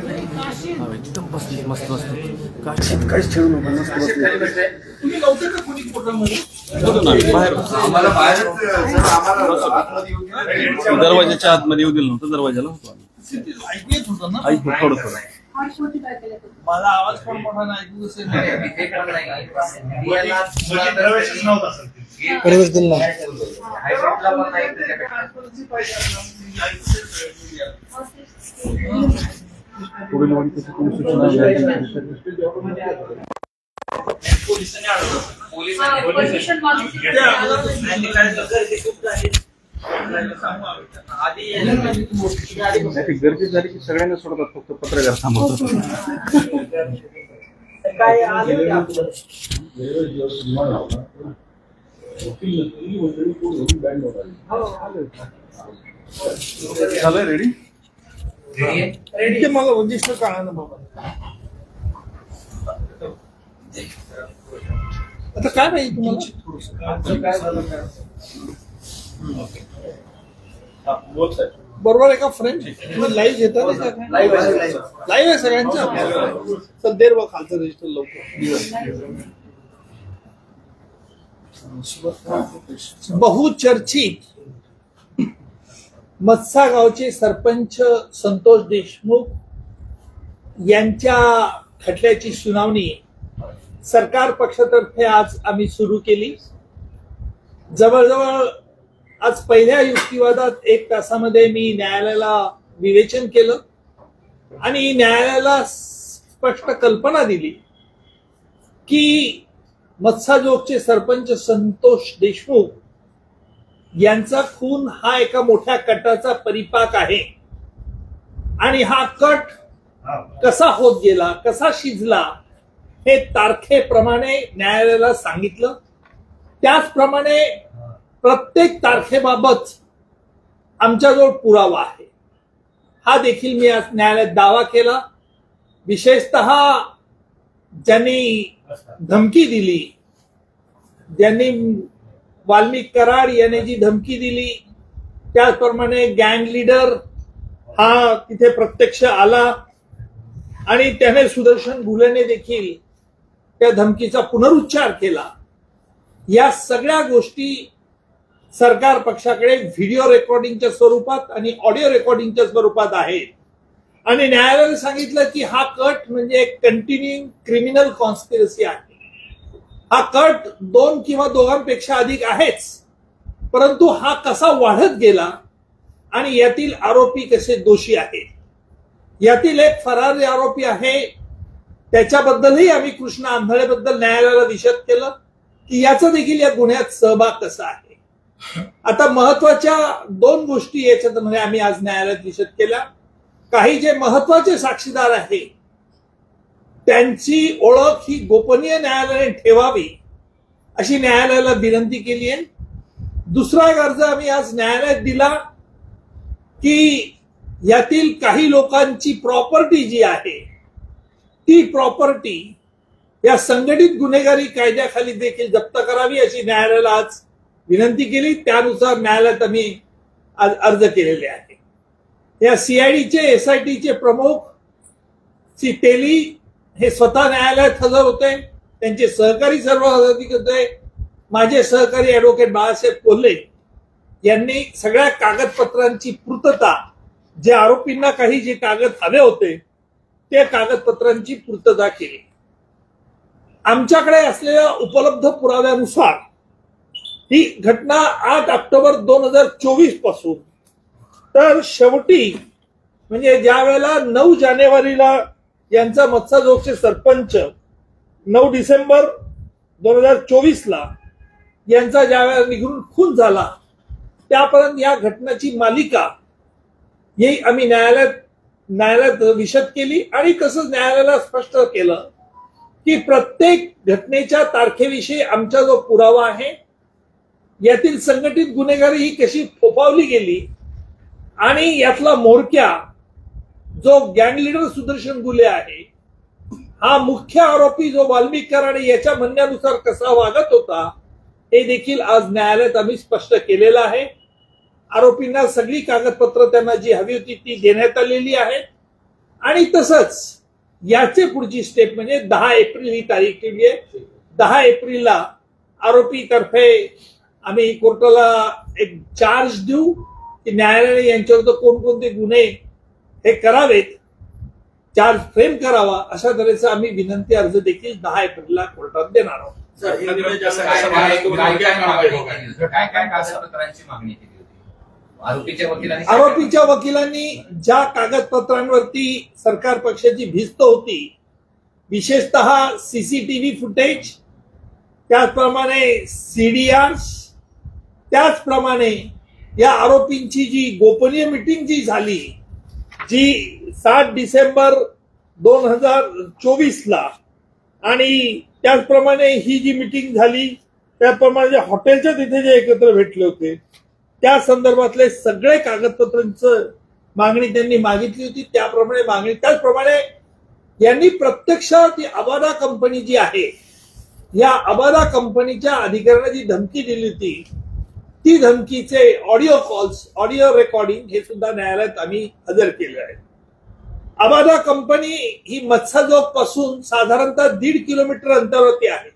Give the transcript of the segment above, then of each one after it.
एकदम बसली मस्त मस्त काशीत काहीच ठेवू नका मस्त बसले. तुम्ही नव्हते का कोणी कोर्टामध्ये? बाहेर आम्हाला बाहेर दरवाजाच्या आतमध्ये येऊ दिलं नव्हतं. दरवाजाला होतो ऐकू येत होतं ना? ऐकू थोडं थोडं. मला आवाज पण मोठा नाही ऐकू असेल. प्रवेश दिला पुढील सूचना गर्दी झाली की सगळ्यांना सोडतात, फक्त पत्रकार थांबवतात. झालंय रेडी? रेडी मला रजिस्टर काढा ना बाबा. आता काय पाहिजे तुम्हाला? बरोबर आहे का फ्रेंड? तुम्ही लाईव्ह घेता? लाईव्ह आहे सगळ्यांचं. तर देर व खालचं रजिस्टर लवकर. बहुचर्चित मत्सा गावचे सरपंच संतोष देशमुख यांच्या खटल्याची सुनावणी सरकार पक्षातर्फे आज आम्ही सुरू केली. जवळजवळ आज पहिल्या युक्तिवादात 1 तासामध्ये मी न्यायालयाला विवेचन केलं आणि न्यायालयाला स्पष्ट कल्पना दिली की मत्साजोगचे सरपंच संतोष देशमुख यांचा खून हा एका मोठ्या कटाचा परिपाक आहे आणि हा कट कसा होत गेला, कसा शिजला हे तारखेप्रमाणे न्यायालयाला सांगितलं. त्याचप्रमाणे प्रत्येक तारखेबाबत आमच्याजवळ पुरावा आहे हा देखील मी आज न्यायालयात दावा केला. विशेषतः ज्यांनी धमकी दिली, ज्यांनी वाल्मिक कराड यांनी जी धमकी दिली, त्याचप्रमाणे गँग लीडर हा तिथे प्रत्यक्ष आला आणि त्याने सुदर्शन घुलेने देखील त्या धमकीचा पुनरुच्चार केला. या सगळ्या गोष्टी सरकार पक्षाकडे व्हिडिओ रेकॉर्डिंगच्या स्वरूपात आणि ऑडिओ रेकॉर्डिंगच्या स्वरूपात आहेत आणि न्यायालयाने सांगितलं की हा कट म्हणजे एक कंटिन्युइंग क्रिमिनल कॉन्स्पिरसी आहे. हा कट 2 किंवा दोघांपेक्षा अधिक आहेच, परंतु हा कसा वाढत गेला आणि यातील आरोपी कसे दोषी आहेत. यातील एक फरारी आरोपी आहे, त्याच्याबद्दलही आम्ही कृष्णा आंधळेबद्दल न्यायालयाला विशद केलं की याचा देखील या गुन्ह्यात सहभाग कसा आहे. आता महत्वाच्या 2 गोष्टी याच्यामध्ये आम्ही आज न्यायालयात विशद केल्या. काही जे महत्वाचे साक्षीदार आहेत त्यांची ओळख ही गोपनीय न्यायालयाने ठेवावी अशी न्यायालयाला विनंती केली आहे. दुसरा एक अर्ज आम्ही आज न्यायालयात दिला की यातील काही लोकांची प्रॉपर्टी जी आहे ती प्रॉपर्टी या संघटित गुन्हेगारी कायद्याखाली देखील जप्त करावी अशी न्यायालयाला आज विनंती केली. त्यानुसार न्यायालयात आम्ही आज अर्ज केलेले आहे. या सीआयडीचे SITचे प्रमुख श्री तेली हे स्वतः न्यायालयात हजर होते. त्यांचे सहकारी सर्व हजर होते. माझे सहकारी ऍडव्होकेट बाळासाहेब कोल्हे यांनी सगळ्या कागदपत्रांची पूर्तता, जे आरोपींना काही जे कागद हवे होते ते कागदपत्रांची पूर्तता केली. आमच्याकडे असलेल्या उपलब्ध पुराव्यानुसार ही घटना 8 ऑक्टोबर 2024 पासून तर शेवटी म्हणजे ज्या वेळेला 9 जानेवारीला यांचा मत्साजोगचे सरपंच 9 डिसेंबर 2024 ला यांचा ज्या वेळेला निघून खून झाला त्यापर्यंत या घटनेची मालिका ही आम्ही न्यायालयात विशद केली आणि कसं न्यायालयाला स्पष्ट केलं की प्रत्येक घटनेच्या तारखेविषयी आमचा जो पुरावा आहे, यातील संघटित गुन्हेगारी ही कशी फोफावली गेली आणि यातला म्होरक्या जो गँग लीडर सुदर्शन घुले आहे हा मुख्य आरोपी जो वाल्मिक कराड याच्या म्हणण्यानुसार कसा वागत होता हे देखील आज न्यायालयात आम्ही स्पष्ट केलेलं आहे. आरोपींना सगळी कागदपत्र त्यांना जी हवी होती ती देण्यात आलेली आहेत आणि तसंच याचे पुढची स्टेप म्हणजे 10 एप्रिल ही तारीख ठेवली आहे. 10 एप्रिलला आरोपी तर्फे आम्ही कोर्टाला एक चार्ज देऊ की न्यायालयाने यांच्यावर कोणकोणते गुन्हे हे करावेत, चार्ज फ्रेम करावा, अशा तऱ्हेचा आम्ही विनंती अर्ज देखील 10 एप्रिलला कोर्टात देणार आहोत. काय कागदपत्रांची मागणी केली होती आरोपीच्या वकिलांनी ज्या कागदपत्रांवरती सरकार पक्षाची भिस्त होती, विशेषतः सीसीटीव्ही फुटेज, त्याचप्रमाणे सीडीआर्स, त्याचप्रमाणे या आरोपींची जी गोपनीय मीटिंग जी झाली, जी 7 डिसेंबर 2024ला, आणि त्याचप्रमाणे ही जी मीटिंग झाली त्याप्रमाणे हॉटेलच्या तिथे जे एकत्र भेटले होते त्या संदर्भातले सगळे कागदपत्रांचं मागणी त्यांनी मागितली होती. त्याप्रमाणे मागणी, त्याचप्रमाणे यांनी प्रत्यक्ष ती अबादा कंपनी जी आहे, या अबादा कंपनीच्या अधिकाऱ्यांना जी धमकी दिली होती, ती धमकीचे ऑडिओ कॉल्स, ऑडिओ रेकॉर्डिंग हे सुद्धा न्यायालयात आम्ही हजर केले आहे. अबादा कंपनी ही मत्स्यजोग पासून साधारणतः 1.5 किलोमीटर अंतरावरती आहे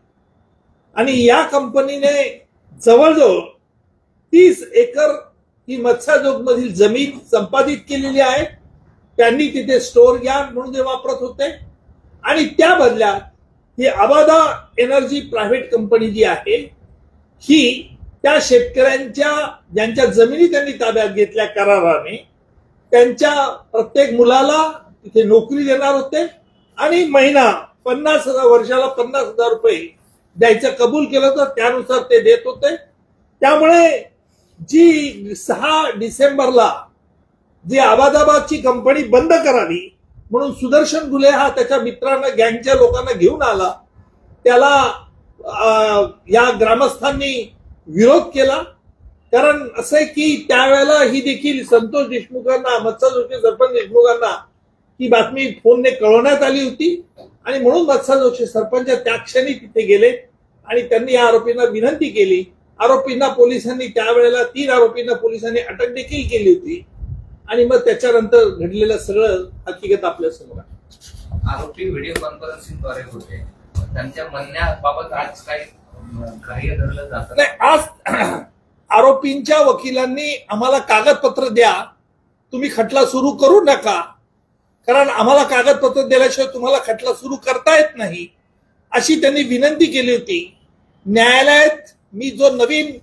आणि या कंपनीने जवळजवळ 30 एकर ही मत्स्यजोग मधील जमीन संपादित केलेली आहे. त्यांनी तिथे स्टोअर यार्ड म्हणून ते वापरत होते आणि त्या बदल्यात ही अबादा एनर्जी प्रायव्हेट कंपनी जी आहे ही त्या शेतकऱ्यांच्या ज्यांच्या जमिनी त्यांनी ताब्यात घेतल्या कराराने, त्यांच्या प्रत्येक मुलाला तिथे नोकरी देणार होते आणि महिना 50,000 वर्षाला 50,000 रुपये द्यायचं कबूल केलं तर त्यानुसार ते देत होते. त्यामुळे जी 6 डिसेंबरला जी अबादाबादची कंपनी बंद करावी म्हणून सुदर्शन घुले हा त्याच्या मित्रांना, गँगच्या लोकांना घेऊन आला, त्याला या ग्रामस्थांनी विरोध केला. कारण असं आहे की त्यावेळेला ही देखील संतोष देशमुखांना, मत्स्यजोगचे सरपंच देशमुखांना ही बातमी फोनने कळवण्यात आली होती आणि म्हणून मत्स्यजोगचे सरपंच त्या क्षणी तिथे गेले आणि त्यांनी या आरोपींना विनंती केली. आरोपींना पोलिसांनी त्यावेळेला 3 आरोपींना पोलिसांनी अटक देखील केली होती आणि मग त्याच्यानंतर घडलेलं सगळं हकीकत आपल्या समोर आहे. आरोपी व्हिडिओ कॉन्फरन्सिंगद्वारे होते, त्यांच्या म्हणण्याबाबत आज काही ग्राह्य धरलं जात नाही. आज आरोपींच्या वकिलांनी आम्हाला कागदपत्र द्या, तुम्ही खटला सुरू करू नका, कारण आम्हाला कागदपत्र दिल्याशिवाय तुम्हाला खटला सुरू करता येत नाही, अशी त्यांनी विनंती केली होती. न्यायालयात मी जो नवीन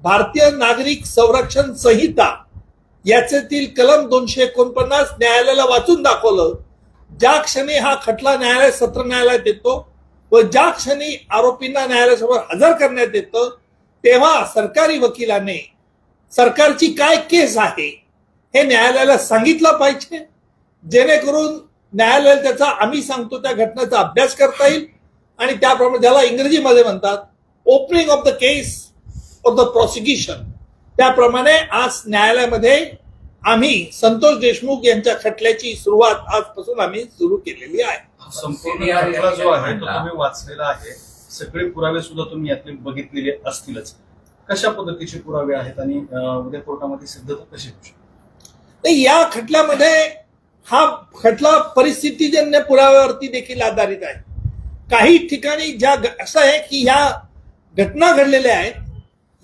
भारतीय नागरिक संरक्षण संहिता याच्यातील कलम 249 न्यायालयाला वाचून दाखवलं. ज्या क्षणी हा खटला न्यायालय सत्र न्यायालयात येतो व ज्या क्षणी आरोपींना न्यायालयासमोर हजर करण्यात येतं, तेव्हा सरकारी वकिलाने सरकारची काय केस आहे हे न्यायालयाला सांगितलं पाहिजे, जेणेकरून न्यायालयाला त्याचा, आम्ही सांगतो त्या घटनेचा अभ्यास करता येईल आणि त्याप्रमाणे ज्याला इंग्रजीमध्ये म्हणतात opening of the case of the prosecution, त्याप्रमाणे आज न्यायालयामध्ये आम्ही संतोष देशमुख यांच्या खटल्याची सुरुवात आजपासून आम्ही सुरू केलेली आहे. संपूर्ण खटला जो आहे तो तुम्ही वाचलेला आहे, सगळे पुरावे सुद्धा तुम्ही यातले बघितलेले असतीलच. कशा पद्धतीचे पुरावे आहेत आणि उद्या कोर्टामध्ये सिद्धता कशी होऊ शकते? या खटल्यामध्ये हा खटला परिस्थितीजन्य पुराव्यावरती देखील आधारित आहे. काही ठिकाणी ज्या असं आहे की ह्या घटना घडलेल्या आहेत,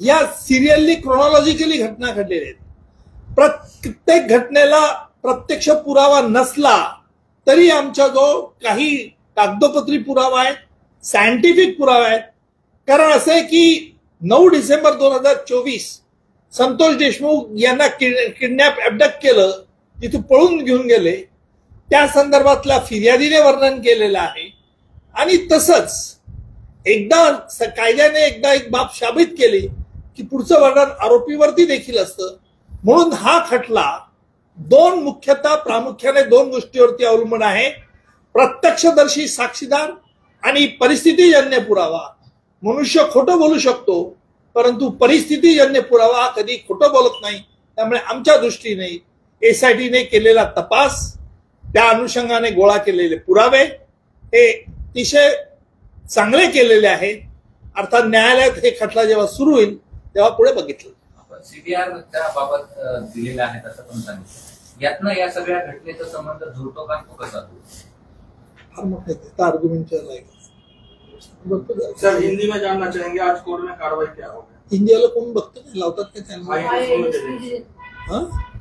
या सिरियली क्रोनॉलॉजिकली घटना घडलेल्या आहेत. प्रत्येक घटनेला प्रत्यक्ष पुरावा नसला तरी आमच्याजवळ काही कागदोपत्री पुरावा आहे, सायंटिफिक पुरावा आहे. कारण असं आहे की 9 डिसेंबर 2024 संतोष देशमुख यांना किडनॅप अबडक्ट केलं, तिथे पळून घेऊन गेले, त्या संदर्भातल्या फिर्यादीने वर्णन केलेलं आहे. आणि तसंच एकदा कायद्याने एक बाब साबित केली की पुढचं वर्णन आरोपीवरती देखील असतं. म्हणून हा खटला प्रामुख्याने 2 गोष्टीवरती अवलंबून आहे: प्रत्यक्षदर्शी साक्षीदार आणि परिस्थितीजन्य पुरावा. मनुष्य खोटं बोलू शकतो, परंतु परिस्थितीजन्य पुरावा हा कधी खोटं बोलत नाही. त्यामुळे आमच्या दृष्टीने एसआयटीने केलेला तपास, त्या अनुषंगाने गोळा केलेले पुरावे हे अतिशय चांगले केलेले आहेत. अर्थात न्यायालयात हे खटला जेव्हा सुरू होईल तेव्हा पुढे बघितलं. CDR त्या बाबत दिलेल्या आहेत असं पण सांगितलं. यातनं या सगळ्या घटनेचा संबंध जुळतो का तो कसा फार मोठे आर्ग्युमेंटच्या लायक सर हिंदी में जानना चाहेंगे आज कोर्ट में कार्रवाई क्या होगी? इंडियाला कोण बघतं नाही, लावतात का त्यांना? हा?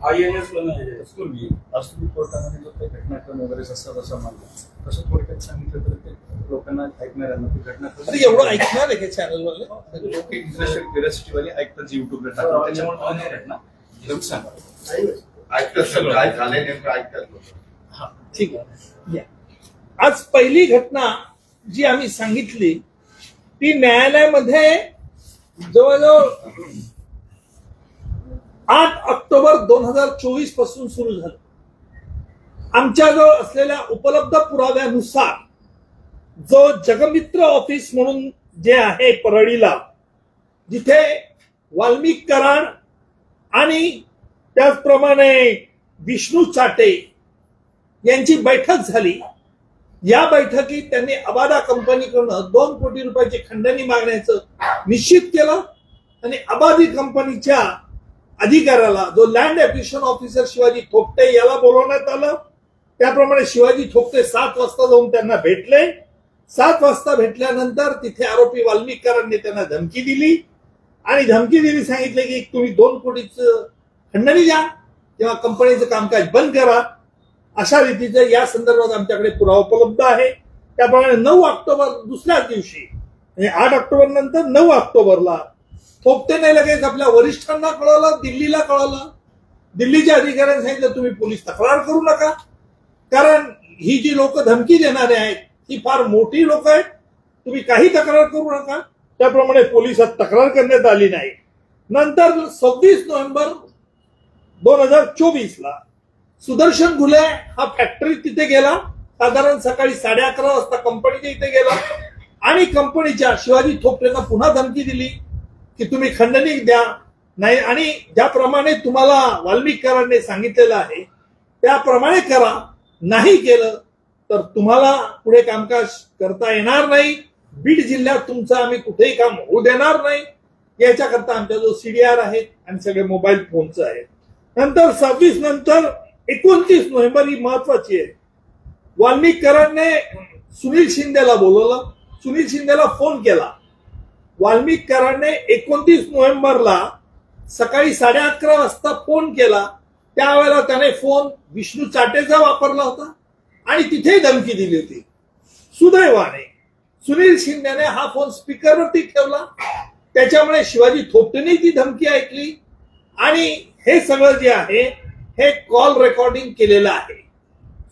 INS बनवलं स्कूल बी आज तुम्ही कोर्टामध्ये जो काही घटनाक्रम वगैरे जसं मानला तसं थोडक्यात सांगितलं तर ते लोकांना ऐकणाऱ्यांना ती घटनाक्रम अरे एवढं ऐकणार आहे का चॅनलवाले? लोक इंटरेस्टेड क्युरियोसिटी वाले ऐकतात युट्यूबला टाकतात त्याच्यामुळे मला घटना तुम्ही सांगा ऐकतात सगळं काय झालंय नेमकं ऐकतात. हा ठीक आहे. आज पहिली घटना जी आम्ही सांगितली ती न्यायालयामध्ये जवळजवळ 8 ऑक्टोबर 2024 पासून सुरू झालं. आमच्याजवळ असलेल्या उपलब्ध पुराव्यानुसार जो जगमित्र ऑफिस म्हणून जे आहे परळीला, जिथे वाल्मिक कराड आणि त्याचप्रमाणे विष्णू चाटे यांची बैठक झाली. या बैठकीत त्यांनी अबादा कंपनीकडून 2 कोटी रुपयाची खंडणी मागण्याचं निश्चित केलं आणि अबादी कंपनीच्या अधिकाऱ्याला जो land acquisition officer Shivaji Thopte याला बोलवण्यात आलं. त्याप्रमाणे शिवाजी थोपटे 7 वाजता जाऊन त्यांना भेटले. 7 वाजता भेटल्यानंतर तिथे आरोपी वाल्मिक कराडने त्यांना धमकी दिली आणि धमकी दिली, सांगितले की तुम्ही 2 कोटीचं खंडणी द्या किंवा कंपनीचं कामकाज बंद करा. अशा रीतीचं या संदर्भात आमच्याकडे पुरावा उपलब्ध आहे. त्याप्रमाणे 9 ऑक्टोबर दुसऱ्याच दिवशी म्हणजे 8 ऑक्टोबर नंतर 9 ऑक्टोबरला थोपटेने लगेच आपल्या वरिष्ठांना कळवलं, दिल्लीला कळवलं. दिल्लीच्या अधिकाऱ्यांनी सांगितलं तुम्ही पोलीस तक्रार करू नका, कारण ही जी लोक धमकी देणारे आहेत ही फार मोठी लोक आहेत, तुम्ही काही तक्रार करू नका. त्याप्रमाणे पोलिसात तक्रार करण्यात आली नाही. नंतर 26 नोव्हेंबर 2024 ला सुदर्शन घुले हा फॅक्टरी तिथे गेला. साधारण सकाळी 11:30 वाजता कंपनीच्या इथे गेला आणि कंपनीच्या शिवाजी थोपटेंना पुन्हा धमकी दिली की तुम्ही खंडणी द्या नाही आणि ज्याप्रमाणे तुम्हाला वाल्मिक कराडने सांगितलेलं आहे त्याप्रमाणे करा, नाही केलं तर तुम्हाला पुढे कामकाज करता येणार नाही. बीड जिल्ह्यात तुमचं आम्ही कुठेही काम होऊ देणार नाही. याच्याकरता आमच्या जो CDR आहेत आणि सगळे मोबाईल फोनचं आहे. नंतर 26 नंतर 29 नोव्हेंबर ही महत्वाची आहे. वाल्मिक कराडने सुनील शिंदेला बोलवलं, सुनील शिंदेला फोन केला. वाल्मिक कराडने 29 नोव्हेंबरला सकाळी 11:30 वाजता फोन केला. त्यावेळेला त्याने फोन विष्णू चाटेचा वापरला होता आणि तिथे धमकी दिली होती. सुदैवाने सुनील शिंदेने हा फोन स्पीकरवरती ठेवला, त्याच्यामुळे शिवाजी थोपटेने ती धमकी ऐकली आणि हे सगळं जे आहे हे कॉल रेकॉर्डिंग केलेलं आहे.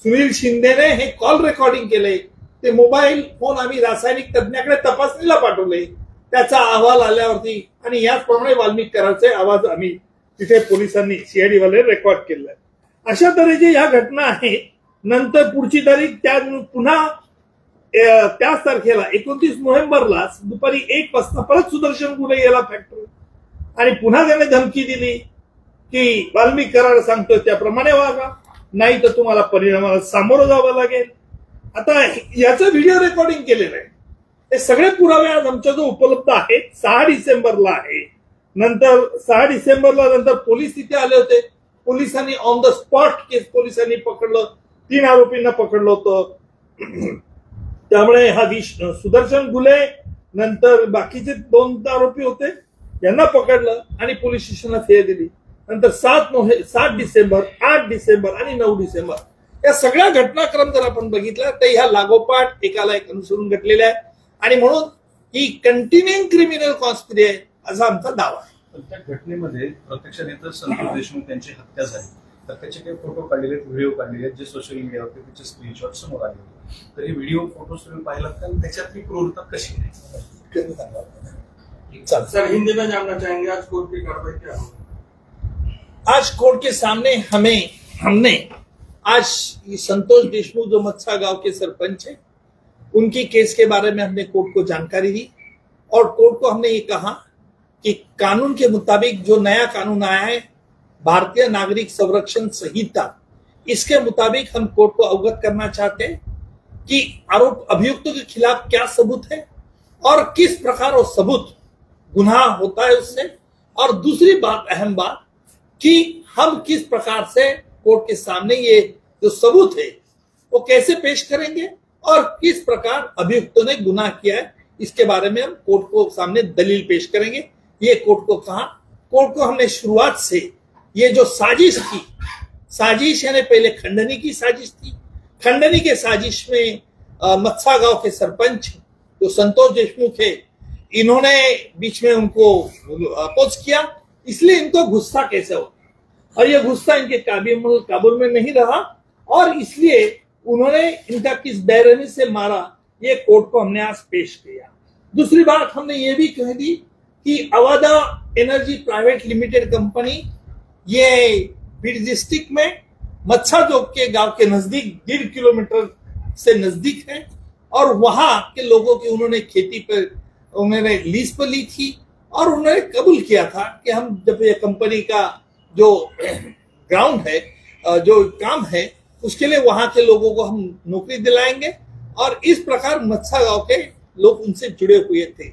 सुनील शिंदेने हे कॉल रेकॉर्डिंग केले. ते मोबाईल फोन आम्ही रासायनिक तज्ञाकडे तपासणीला पाठवले. त्याचा अहवाल आल्यावरती आणि याचप्रमाणे वाल्मिक कराडचे आवाज आम्ही तिथे पोलिसांनी CID वाले रेकॉर्ड केले. अशा तऱ्हेची या घटना आहे. नंतर पुढची तारीख त्या पुन्हा त्याच तारखेला 29 नोव्हेंबरला दुपारी 1 वाजता परत सुदर्शन गुले गेला फॅक्टरी आणि पुन्हा त्याने धमकी दिली की वाल्मिक कराड सांगतोय त्याप्रमाणे वागा, नाही तर तुम्हाला परिणामाला सामोरं जावं लागेल. आता याचं व्हिडिओ रेकॉर्डिंग केलेलं आहे. हे सगळे पुरावे आज आमच्या जो उपलब्ध आहेत. 6 डिसेंबरला आहे. नंतर 6 डिसेंबरला नंतर पोलीस तिथे आले होते. पोलिसांनी ऑन द स्पॉट केस पोलिसांनी पकडलं. 3 आरोपींना पकडलं होतं. त्यामुळे हा सुदर्शन गुले नंतर बाकीचे 2 आरोपी होते यांना पकडलं आणि पोलीस स्टेशनला फिर्याद दिली. नंतर 7 डिसेंबर, 8 डिसेंबर आणि 9 डिसेंबर या सगळ्या घटनाक्रम जर आपण बघितला तर ह्या लागोपाठ एकाला एक अनुसरून घडलेल्या आहे आणि म्हणून ही कंटिन्युइंग क्रिमिनल कॉन्स्पिरसी आहे असा आमचा दावा आहे. पण त्या घटनेमध्ये प्रत्यक्षात इथं संतोष देशमुख यांची हत्या झाली तर त्याचे काही फोटो काढलेले आहेत, व्हिडिओ काढलेले आहेत जे सोशल मीडियावरती त्याचे स्क्रीनशॉट समोर आले होते. तर हे व्हिडिओ फोटोज तुम्ही पाहिलात का? त्याच्यातली क्रूरता कशी आहे? सर हिंदी में जानना चाहेंगे आज कोर्ट की कार्रवाई क्या होगी? आज कोर्ट के सामने हमने आज संतोष देशमुख जो मत्सा गांव के सरपंच है उनकी केस के बारे में हमने कोर्ट को जानकारी दी और कोर्ट को हमने ये कहा कि कानून के मुताबिक जो नया कानून आया है भारतीय नागरिक संरक्षण संहिता, इसके मुताबिक हम कोर्ट को अवगत करना चाहते हैं कि आरोप अभियुक्तों के खिलाफ क्या सबूत है और किस प्रकार वो सबूत गुनाह होता है उससे, और दूसरी बात अहम बात कि हम किस प्रकार से कोर्ट के सामने ये जो सबूत है वो कैसे पेश करेंगे और किस प्रकार अभियुक्तों ने गुनाह किया है, इसके बारे में हम कोर्ट को सामने दलील पेश करेंगे। ये कोर्ट को कहा, कोर्ट को हमने शुरुआत से ये जो साजिश थी, साजिश यानी पहले खंडनी की साजिश थी, खंडनी के साजिश में मत्सा गांव के सरपंच जो संतोष देशमुख है, इन्होंने बीच में उनको अपोज किया, इसलिए इनको गुस्सा कैसे हो, और ये गुस्सा इनके काबुल में नहीं रहा और इसलिए उन्होंने इनका किस बेरहमी से मारा, ये कोर्ट को हमने आज पेश किया। दूसरी बात हमने ये भी कह दी कि Avaada energy private limited company ये बीड डिस्ट्रिक्ट में मत्सा जोग के गांव के नजदीक 1.5 किलोमीटर से नजदीक है और वहां के लोगों की उन्होंने खेती पर उन्होंने लीज पर ली थी और उन्होंने कबूल किया था कि हम जब ये कंपनी का जो ग्राउंड है, जो काम है, उसके लिए वहां के लोगों को हम नौकरी दिलाएंगे और इस प्रकार मत्सा गांव के लोग उनसे जुड़े हुए थे।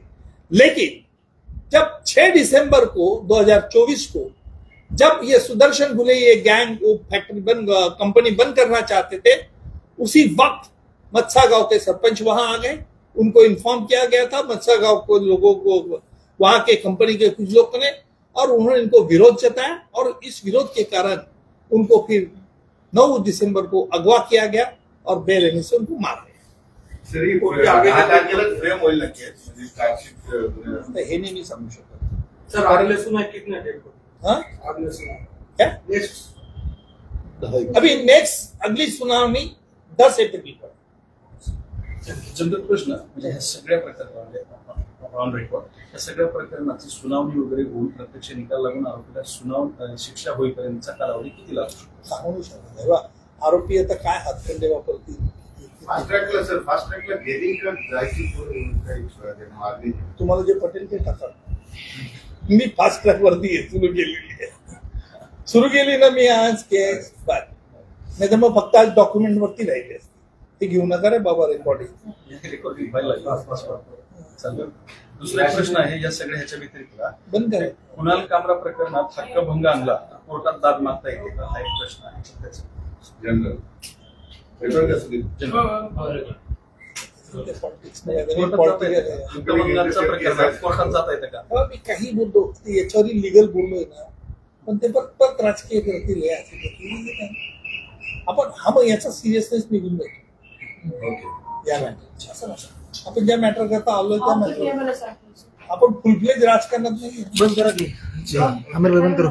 लेकिन जब 6 दिसंबर को 2024 को जब ये सुदर्शन भुले ये गैंग फैक्ट्री कंपनी बंद करना चाहते थे, उसी वक्त मत्सा गांव के सरपंच वहां आ गए, उनको इन्फॉर्म किया गया था मत्सा गांव को लोगों को, वहां के कंपनी के कुछ लोगों ने, और उन्होंने इनको विरोध जताया और इस विरोध के कारण उनको फिर 9 दिसंबर को अगवा किया गया और बेरहमी से उनको मार दिया। हे नहीं मी समझू शकत सर अगले सुना कितने डेट को? हाँ? अगले सुना क्या नेक्स्ट अभी नेक्स्ट अगली सुनावणी 10 एप्रिल पर। जमदत प्रश्न म्हणजे ह्या सगळ्या प्रकरणामध्ये ऑन रेकॉर्ड या सगळ्या प्रकरणाची सुनावणी वगैरे होऊन प्रत्यक्ष निकाल लागून आरोपीला शिक्षा होईपर्यंतचा कालावधी किती लागू शकतो? सांगू नाही शकत तेव्हा आरोपी आता काय हातखंडे वापरतील, फास्ट ट्रॅकला सर, फास्ट ट्रॅकला गेली का जायची मारली तुम्हाला जे पटेल ते टाका। मी फास्ट ट्रॅक वरती सुरू केली ना मी आज केस, नाही तर मग फक्त आज डॉक्युमेंट वरती राहिले असते, ते घेऊ नका रे बाबा रेकॉर्डिंग चालेल। दुसरा एक प्रश्न आहे या सगळ्या ह्याच्या व्यतिरिक्त बंद करा। कुणाल कामरा प्रकरणात हक्कभंग आणला कोर्टात दाद मागता येते का, हा एक प्रश्न आहे। जनरल रेकॉर्ड कसं हक्कभंगाचं प्रकरण कोर्टात जाता येतं का? मी काही बोलतो याच्यावर लिगल बोललोय ना, पण ते परत राजकीय करतील आपण, हा मग याचा सिरियसनेस निघून जातो या मॅटर। आपण ज्या मॅटर करता आलोय त्या मॅटर आपण फुल फ्लेज राजकारणात नाही। बंद करा की, बंद करो।